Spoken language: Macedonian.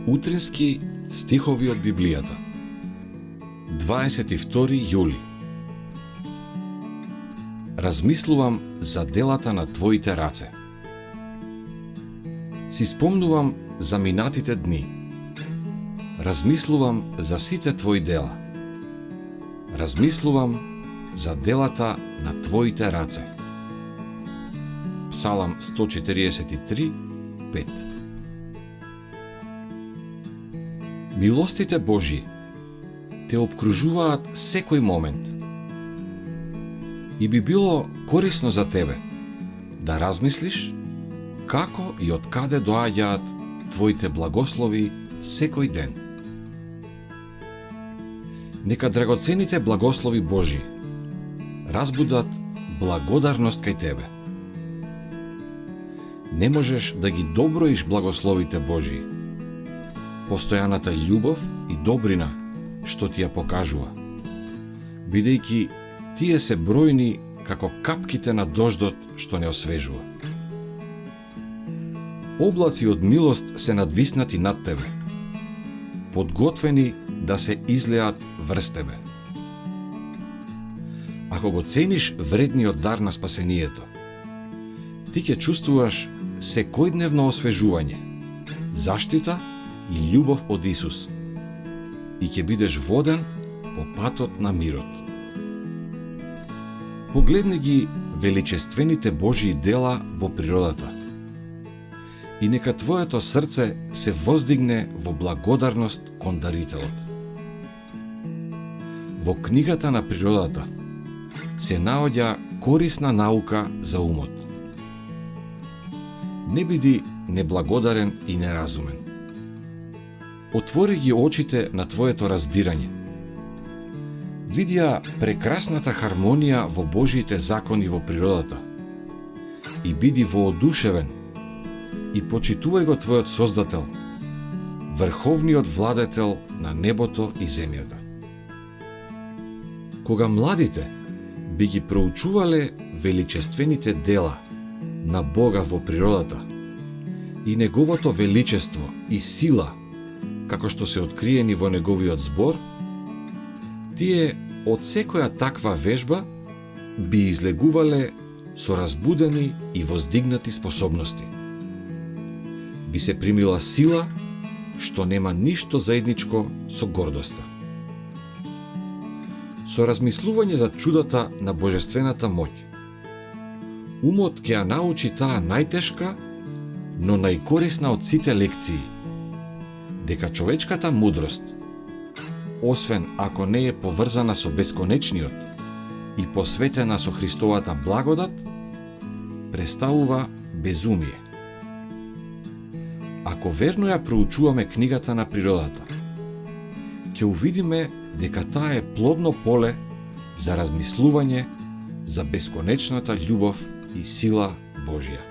Утрински стихови од Библијата. 22 јули. Размислувам за делата на Твоите раце. Си спомнувам за минатите дни. Размислувам за сите Твои дела. Размислувам за делата на Твоите раце. Псалам 143, 5. Милостите Божи те обкружуваат секој момент. И би било корисно за тебе да размислиш како и од каде доаѓаат Твоите благослови секој ден. Нека драгоцените благослови Божи разбудат благодарност кај тебе. Не можеш да ги доброиш благословите Божи, постојаната љубов и добрина што ти ја покажува, бидејќи тие се бројни како капките на дождот што не освежува. Облаци од милост се надвиснати над тебе, подготвени да се излеат врз тебе. Ако го цениш вредниот дар на спасението, ти ќе чувствуваш секојдневно освежување, заштита и љубов од Исус и ќе бидеш воден по патот на мирот. Погледни ги величествените Божии дела во природата и нека твоето срце се воздигне во благодарност кон Дарителот. Во книгата на природата се наоѓа корисна наука за умот. Не биди неблагодарен и неразумен. Отвори ги очите на твоето разбирање. Види ја прекрасната хармонија во Божиите закони во природата и биди воодушевен и почитувај го твојот Создател, врховниот владетел на небото и земјата. Кога младите би ги проучувале величествените дела на Бога во природата и Неговото величество и сила, како што се откриени во Неговиот збор, тие од секоја таква вежба би излегувале со разбудени и воздигнати способности. Би се примила сила што нема ништо заедничко со гордоста. Со размислување за чудата на божествената моќ, умот ќе ја научи таа најтешка, но најкорисна од сите лекции, дека човечката мудрост, освен ако не е поврзана со бесконечниот и посветена со Христовата благодат, представува безумие. Ако верно ја проучуваме книгата на природата, ќе увидиме дека таа е плодно поле за размислување за бесконечната љубов и сила Божја.